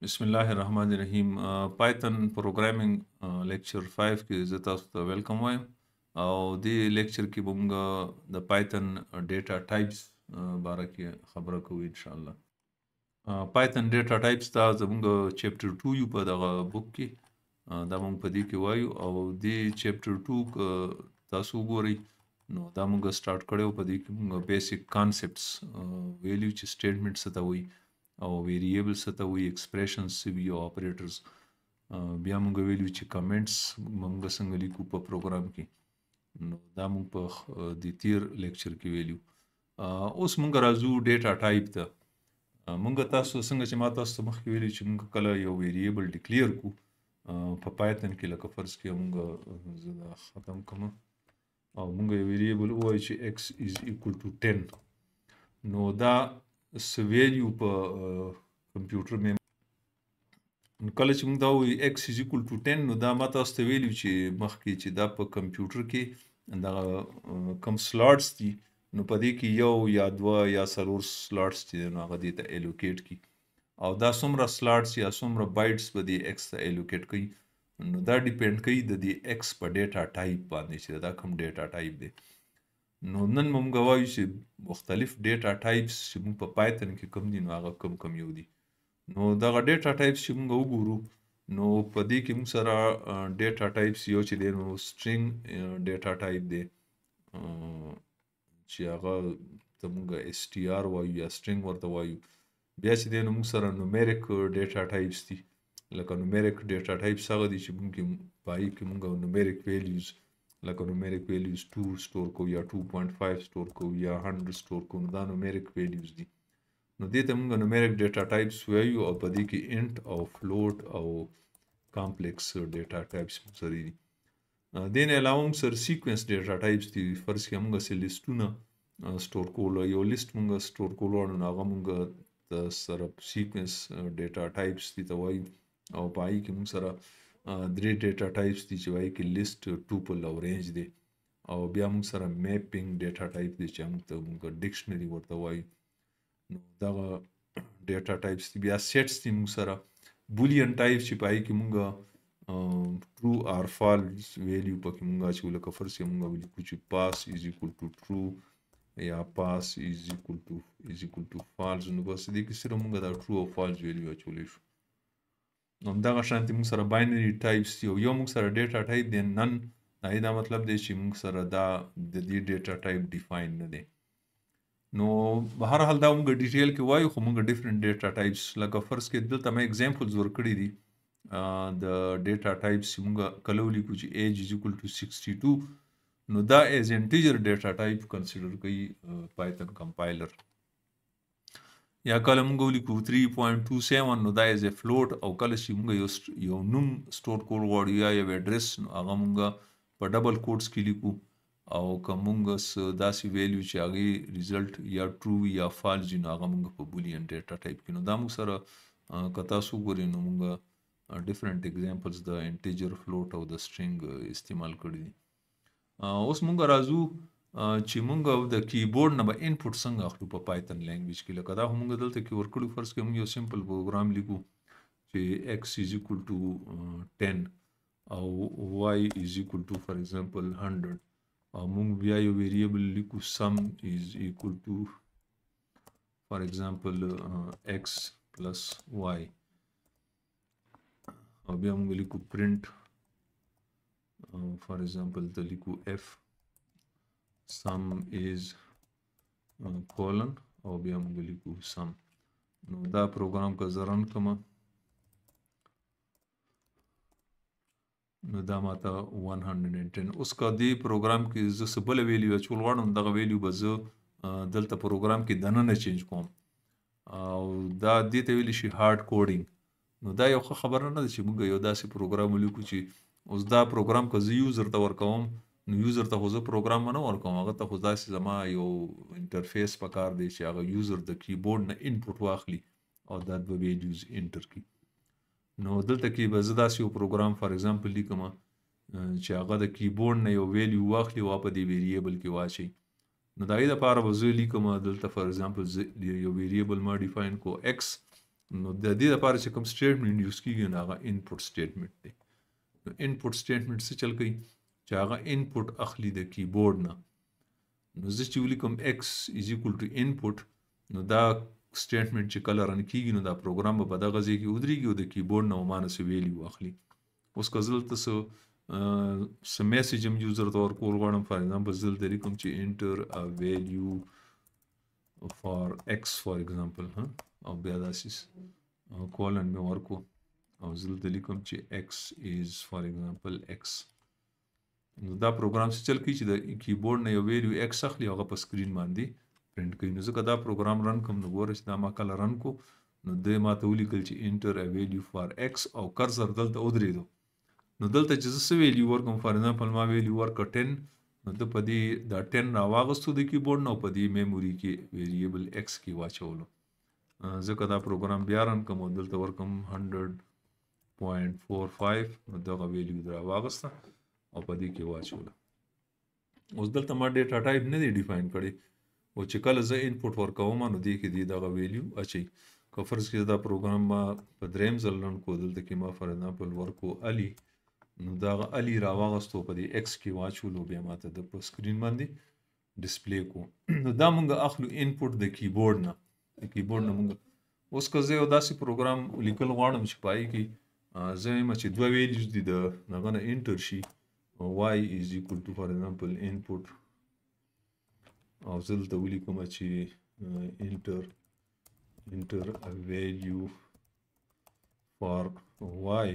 बिस्मिल्लाहिर्रहमानिर्रहीम Python programming lecture 5 کې زه تاسو ته ویلکم وایم او دې لیکچر کې موږ د پایتن ډیټا ټایپس باره کې خبره کوو ان شاء الله. پایتن ډیټا ټایپس دا زموږ چپټر 2 یو په دغه بوک کې دا موږ په دې کې وایو او دې چپټر 2 تاسو وګورئ نو دا موږ سٹارټ کړو په دې کې موږ بیسیک کانسپټس ویلیو چې سټیټمنټ څه ته وایي او ویریبل څه ته وایي ایکسپریشنز څه وي او اپریټرز بیا موږ ویلیو چې کمنټس موږ څنګه لیکو په پروګرام کې نو دا موږ په دې تیر لیکچر کې ویلیو. اوس موږ راځو ډیټا ټایپ ته. موږ تاسو څنګه چې ما تاسو ته مخکې ویلي چې موږ کله یو ویریبل ډیکلیئر کو په پایتن کې لکه فرض کړئ موږ زه دا ختم کوم او موږ یو ویریبل ووایو چې x is equal to 10 نو دا څه ویلیو په کمپیوټر مې کله چې موږ دا وایو x is equal to 10 نو دا ما تاسو ته ویلیو چې مخکې چې دا په کمپیوټر کې دغه کم سلاټس دي نو په دې کې یو یا دوه یا څلور سلاټس چې نو هغه دې ته الوکیټ کړي او دا څومره سلاټس یا څومره بایټس به دې x ته الوکیټ کوي نو دا ډیپینډ کوي د دې x په ډیټا ټایپ باندې چې دا کوم ډیټا ټایپ دی. نو نن موږ وایو چې مختلف ډیټا ټایپس چې موږ په پایتن کې کوم دي نو هغه کوم یو دي. نو دغه ډیټا ټایپس چې موږ وګورو نو په دې کې موږ سره ډیټا ټایپس یو چې دی نو سټرینګ ډیټا ټایپ دی چې هغه ته موږ str وایو یا سټرینګ ورته وایو. بیا چې دی نو موږ سره نومیریک ډیټا ټایپس دي لکه نومیریک ډیټا ټایپس هغه دي چې موږ پای کې موږ نومیریک ویلیوز لکه نومیریک ویلیوز 2 سٹور کو یا 2.5 سٹور کو یا 100 سٹور کو دا نومیریک ویلیوز دي. نو دې ته موږ نومیریک ډیټا ټایپس وایو او په دې کې انټ او فلوټ او کامپلیکس ډیټا ټایپس سره دي. دې نه علاوه موږ سره سیکوینس ډیټا ټایپس دي. فرض کړئ موږ سره لیسټونه سٹور کول یو لیست موږ سٹور کول نو هغه موږ سره سیکوینس ډیټا ټایپس دي ته وایو او پای کې موږ سره درې ډیټا ټایپس دي چې وایي کې لیست ټوپل او رینج دی او بیا موږ سره میپینګ ډیټا ټایپ دی چې موږ ډکشنری ورته وایو. نو دغه ډیټا ټایپس دي. بیا سیټس دي موږ سره بولین ټایپ چې پای کې موږ ټرو اور فالس ویلیو پکې موږ اچو لکه فرض یې موږ ولیکو چې پاس از ایکول ټو ټرو یا پاس از ایکول ټو فالس نو بس دې کې صرف موږ دا ټرو او فالس ویلیو اچولی شو. نو همدغه شانتې موږ سره باینري ټایپس دي او یو موږ سره ډیټا ټایپ دی نن دا مطلب دی چې موږ سره دا د دې ډیټا ټایپ ډیفاین نه دی. نو بهر حال دا موږ ډیټیل کې وایو خو موږ ډیفرنٹ ډیټا ټایپس لکه فرض کې دلته مې اگزامپلز ورکړي دي د ډیټا ټایپس چې موږ کله ولیکو چې ایج از ایکول ټو 62 نو دا ایز انټیجر ډیټا ټایپ کنسیډر کوي پایتن کمپایلر. یا کله موږ ولیکو 3.27 نو دا ایز ا فلوټ او کله چې موږ یو نوم سٹور کول غواړو یا یو اډرس نو هغه موږ په ډبل کوټس کې لیکو او که موږ داسې ویلیو چې هغې ریزلټ یا ټرو یا فالس وي نو هغه موږ په بولین ډیټا ټایپ کې نو دا موږ سره که تاسو وګورئ نو موږ ډیفرنٹ ایگزامپلز د انټیجر فلوټ او د سټرینګ استعمال کړي دي. اوس موږ راځو چې موږ د کیبورډ نه به انپوټ څنګه اخلو په پایتن لینګویج کې لکه دا هم موږ دلته کې ورکړو. فرض کړئ موږ یو سمپل پروګرام لیکو چې x is equal to 10 او y is equal to for example 100 او موږ بیا یو ویریبل لیکو sum is equal to for example x plus y او بیا موږ لیکو print for example د لیکو f sum is colon او بیا موږ لیکو sum. نو دا پروګرام که زه رن کړم نو دا ماته 110. اوس که دې پروګرام کې زه څه بله ویلیو اچول غواړم دغه ویلیو به زه دلته پروګرام کې دننه چینج کوم او دا دې ته ویلی شي هارډ کوډینګ. نو دا یو ښه خبره نه ده چې موږ یو داسې پروګرام ولیکو چې اوس دا پروګرام که زه یوزر ته ورکوم نو یوزر ته خو زه پروګرام نه ورکوم هغه ته خو داسې زما یو انټرفیس پکار دی چې هغه یوزر د کیبورډ نه انپوټ واخلي او دا دوه ویلیوز انټر کړي. نو دلته کې به زه داسې یو پروګرام فار ایگزامپل لیکم چې هغه د کیبورډ نه یو ویلیو واخلي او په دې ویریبل کې واچوي. نو د هغې دپاره به زه لیکم دلته فار ایگزامپل زه یو ویریبل ما ډیفاین کو x نو د دې لپاره چې کوم سټیټمنټ یوز کیږي نو هغه انپوټ سټیټمنټ دی. نو انپوټ سټیټمنټ څه چل کوي چې هغه انپوټ اخلي د کیبورډ نه. نو زه چې ولیکم x از ایکول ټو انپوټ نو دا سټیټمنټ چې کله رن کیږي نو دا پروګرام به په دغه ځای کې ودرېږي او د کیبورډ نه ومانه څه ویلیو اخلي. اوس که زه دلته څه میسج هم یوزر ته ورکول غواړم فار ایگزامپل زه دلته لیکم چې انټر ا ویلیو فار x فار ایگزامپل او بیا داسې کولن مې ورکو او زه دلته لیکم چې x از فار ایگزامپل x. نو دا پروګرام څه چل کوي چې د کیبورډ نه یو ویلیو x اخلي او هغه په سکرین باندې پرنټ کوي. نو ځکه دا پروګرام رن کوم نو ګوره چې دا ما کله رن کو نو دی ما ته ولیکل چې انټر ا ویلیو فار x او کرسر دلته ودرېدو. نو دلته چې زه څه ویلیو ورکوم فار ایگزامپل ما ویلیو ورکړه 10 نو ده په دې دا 10 راواغستو د کیبورډ نه او په دې میموري کې ویریبل x کې واچولو. ځکه دا پروګرام بیا رن کوم او دلته ورکوم 100.45 نو دغه ویلیو راواغسته او په دې کې واچوله. اوس دلته ما ډیټا ټایپ نه دی ډیفاین کړی او چې کله زه انپوټ ورکوم نو دې کې دی دغه ویلیو اچي. که فرض کړئ دا پروګرام ما په دریم ځل رن کو دلته کې ما فار ایگزامپل ورکو علي نو دغه علي راواغستو په دې x کې واچولو بیا ماته د په سکرین باندې ډسپلی کو. نو دا مونږ اخلو انپوټ د کیبورډ نه. د کیبورډ نه مونږ اوس که زه یو داسې پروګرام لیکل غواړم چې پای کې زه وایم چې دوه ویلیوز دي د هغه نه انټر شي y is equal to for example input او زه دلته ولیکم چې enter a value for y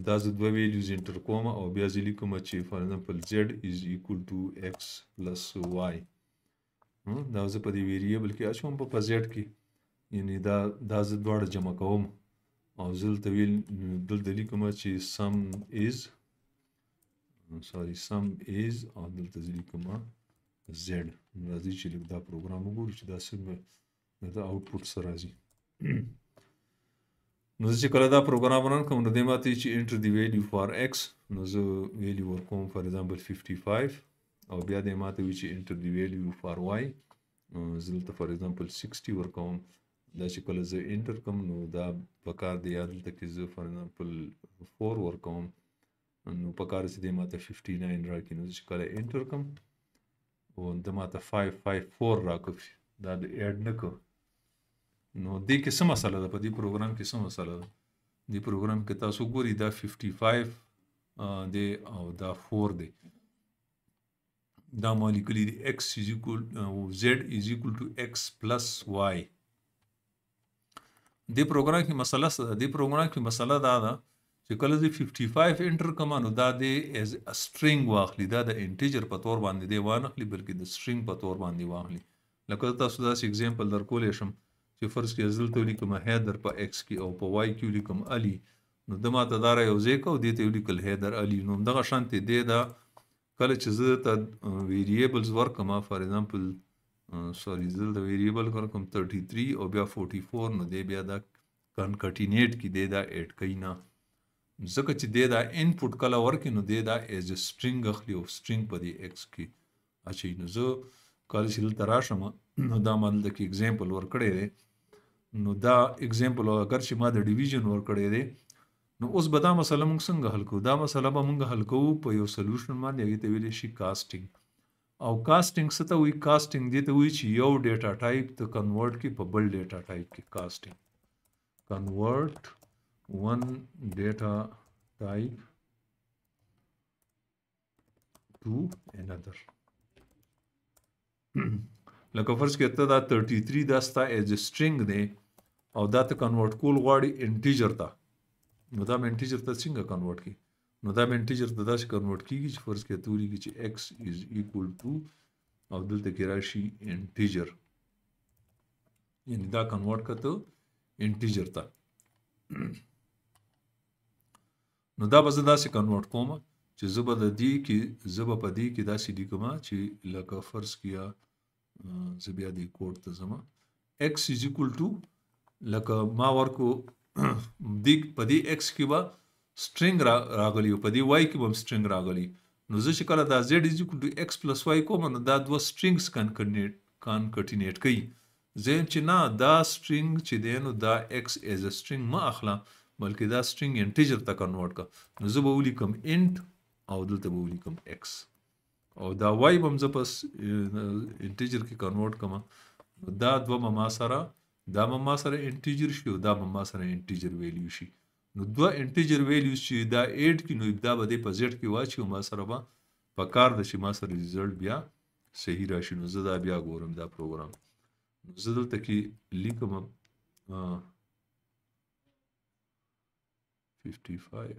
دا زه دوه ویلیوز انټر کوم او بیا زه لیکم چې for example z is equal to x plus y. دا زه په دې ویریبل کې اچوم په z کې یعنی دا زه دواړه جمع کوم او زه دلته لیکم چې sum is او دلته زه لیکم z. راځي چې دا پروګرام وګورو چې دا څنګه دا آوټپوټ سره راځي. نو زه چې کله دا پروګرام رن کوم نو دې ماته چې انټر دی ویلیو فار x نو زه ویلیو ورکوم فار ایگزامپل 55 او بیا دې ماته وی چې انټر دی ویلیو فار y زه دلته فار ایگزامپل 60 ورکوم. دا چې کله زه انټر کوم نو دا پکار دی یا دلته کې زه فار ایگزامپل 4 ورکوم نو پکار چې دې ماته 59 راکړي. نو چې کله انټر کوم او د ماته 554 راکوي دا د اډ نه کو. نو دې کې څه مسله ده په دې پروګرام کې څه مسله ده دې پروګرام کې تاسو ګوري دا 55 دی او دا 4 دی. دا ما لیکلي دی x is equal z is equal to x plus y. دې پروګرام کې مسله څه ده؟ دې پروګرام کې مسله دا ده چې کله زه 55 انټر کوم نو دا د as a string واخلي. دا د انټیجر په تور باندې دی وانخلي بلکې د string په تور باندې واخلي. لکه تاسو داسې اگزامپل درکولی شم چې فرض کړئ زه دلته ولیکم حیدر په x کې او په y کې ولیکم علي نو ده ماته دا رایوځای کړه او دې ته ولیکل حیدر علي. نو همدغه شانتې دی دا کله چې زه ته ویریبلز ورکړم فار ایگزامپل زه دلته ویریبل ورکړم 33 او بیا 44 نو دی بیا دا کنکټینیټ کې دی دا ایډ کوي نه ځکه چې دی دا انپوټ کله ورکړي نو دی دا ایز ا سټرینګ اخلي او سټرینګ په دې x کې اچوي. نو زه کله چې دلته راشم نو دا ما دلته کې اگزامپل ورکړی دی. نو دا اگزامپل اگر چې ما د ډیویژن ورکړی دی نو اوس به دا مسله موږ څنګه حل کوو؟ دا مسله به موږ حل کوو په یو سلوشن باندې هغې ته ویلی شي کاسټینګ. او کاسټینګ څه ته وایي؟ کاسټینګ دې ته وایي چې یو ډیټا ټایپ ته کنورټ کړي په بل ډیټا ټایپ کې. کاسټینګ کنورټ one data type to another. لکه فرض کړه ته دا 33 دا ستا ایز سټرینګ دی او دا ته کنورټ کول غواړي انټیجر ته نو دا انټیجر ته څنګه کنورټ کی؟ نو دا انټیجر ته داسې کنورټ کیږي چې فرض کړه ته ولیکې چې x is equal to او دلته کې راشي انټیجر یعنی دا کنورټ کړه انټیجر ته. نو دا به زه داسې کنورټ کوم چې زه به په دې کې داسې لیکم چې لکه فرض کړه زه بیا دې کوډ ته ځم x is equal to لکه ما ورکو په دې x کې به سټرینګ راغلی او په دې y کې به هم سټرینګ راغلی. نو زه چې کله دا z is equal to x plus y کوم نو دا دوه سټرینګز کانکټینیټ کوي زم چې نه دا string چې دی نو دا x as a string ما اخلا بلکې دا string integer ته کنورټ کا نو زه به ولیکم int او دلته به ولیکم x او دا y به هم زه په integer کې کنورټ کما نو دا دوه به ما سره دا به ما سره integer شي او دا به ما سره integer value شي نو دوه integer values چې دا 8 کې نو دا به په z کې واچي او ما سره به په کار د چې ما سره result بیا صحیح راشي نو زه دا بیا ګورم دا پروګرام نو زه دلته کې لیکم 55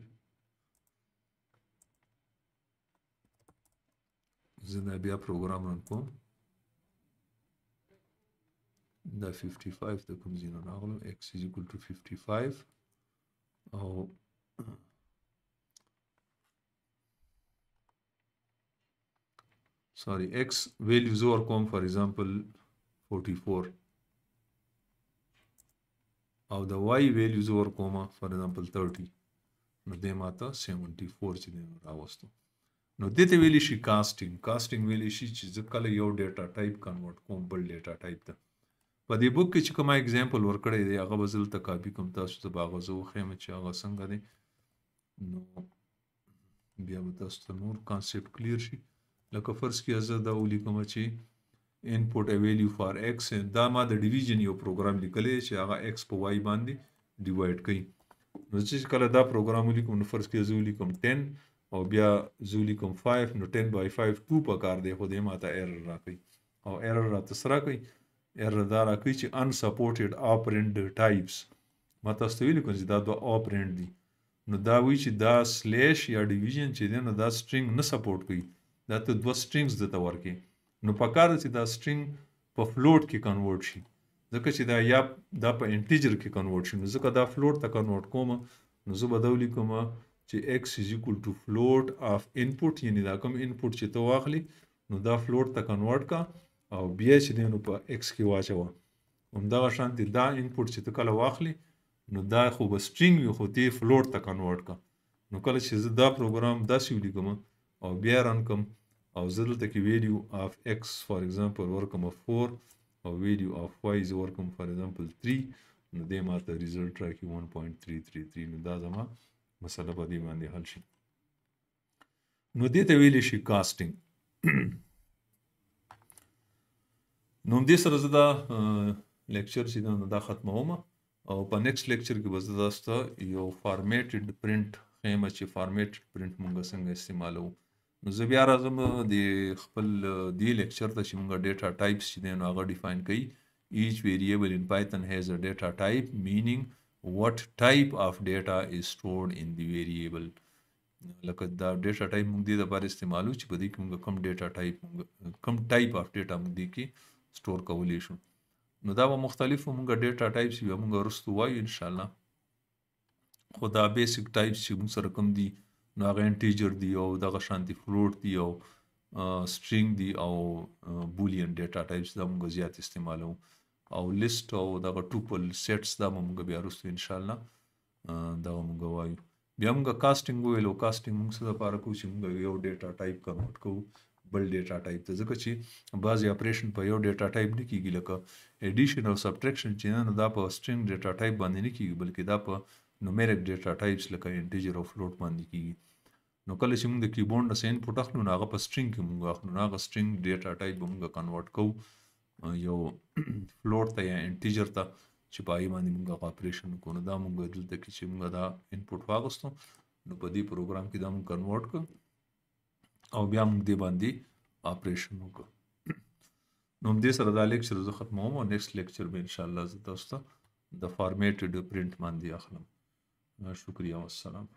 زه دا بیا پروګرام رن کوم دا 55 د کوم ځای نه راغلو x is equal to 55 او sorry x value زه ورکوم for example 44 او د y value زه ورکوم for example 30 نو دې ماته 74 چې دی راوستو نو دې ته ویلی شي کاسټینګ ویلی شي چې زه کله یو ډیټا ټایپ کنورټ کوم بل ډیټا ټایپ ته په دې بوک کې چې کوم اگزامپل ورکړی دی هغه به زه دلته کاپي کوم تاسو ته به هغه زه وښیم چې هغه څنګه دی نو بیا به تاسو ته نور کانسیپټ کلیر شي لکه فرض کړئ زه دا ولیکم چې input a value for x دا ما د ډیویژن یو پروګرام لیکلی چې هغه x په y باندې ډیوایډ کوي نو چې کله دا پروګرام ولیکم نو فرض کړئ زه ولیکم 10 او بیا زه ولیکم 5 نو 10 by 5 2 پکار دی خو دې ماته ایرر راکوي او ایرر راته څه راکوي ایرر دا راکوي چې unsupported operand types ما تاسو ته ویلي کوم چې دا دوه operand دي نو دا وایي چې دا سلیش یا ډیویژن چې دی نو دا string نه سپورټ کوي دا ته دوه strings درته ورکوي نو پکار دی چې دا string په فلوټ کې کنورټ شي ځکه چې دا یا دا په انټیجر کې کنورټ شي نو ځکه دا فلوټ ته کنورټ کوم نو زه به دا ولیکم چې x is equal to float of input یعنی دا کوم input چې ته واخلي نو دا فلوټ ته کنورټ کا او بیا چې دی نو په x کې واچوه همدغه شانتې دا input چې ته کله واخلي نو دا خو به string وي خو دې فلوټ ته کنورټ کا نو کله چې زه دا پروګرام داسې ولیکم او بیا رن کم او زه دلته کې value of x for example ورکم 4 او value of y زه ورکم for example 3 نو دې ماته result راکړي 1.333 نو دا زما مسله په دې باندې حل شي نو دې ته ویلی شي کاسټینګ نو دې سره زه دا لیکچر چې دا ختموم او په نیکسټ لیکچر کې به زه تاسو ته یو فارمیټډ پرنټ ښیم چې فارمیټډ پرنټ مونږ څنګه استعمالوو نو زه بیا راځم د خپل دې لیکچر ته چې مونږ ډیټا ټایپس چې دی نو هغه ډیفاین کوي each variable in Python has a data type meaning what type of data is stored in the variable لکه دا ډیټا ټایپ موږ دې لپاره استعمالو چې په دې کې موږ کوم ډیټا ټایپ کوم ټایپ اف ډیټا موږ دې کې سٹور کولی شو نو دا به مختلفو موږ ډیټا ټایپس بیا موږ وروسته وایو ان شاء الله خو دا بیسیک ټایپس چې موږ سره کوم دي نو هغه انټیجر دی او دغه شانتي فلوټ دی او سټرینګ دی او بولین ډیټا ټایپس دا موږ زیات استعمالو او لیست او دغه ټوپل سیټس دا موږ بیا وروسته ان شاء الله دا موږ وایو بیا موږ کاسټینګ ویلو کاسټینګ موږ څه لپاره کوو چې موږ یو ډیټا ټایپ کنورټ کوو بل ډیټا ټایپ ته ځکه چې بعضې اپریشن په یو ډیټا ټایپ نه کیږي لکه ایډیشن او سبټریکشن چې نه دا په سټرینګ ډیټا ټایپ باندې نه کیږي بلکې دا په نومیریک ډیټا ټایپس لکه انټیجر او فلوټ باندې کیږي نو کله چې موږ د کیبورډ نه انپوټ اخلو نو هغه په سټرینګ کې موږ اخلو نو هغه سټرینګ ډیټا ټایپ به موږ کنورټ کوو یو فلوټ ته یا انټیجر ته چې په هغې باندې موږ هغه اپریشن وکړو نو دا موږ دلته کې چې موږ دا انپوټ واخیستو نو په دې پروګرام کې دا موږ کنورټ کړو او بیا موږ دې باندې اپریشن وکړو نو همدې سره دا لیکچر زه ختموم او نیکسټ لیکچر به انشاءالله زه تاسو ته د فارمیټډ پرنټ باندې اخلم شکریه والسلام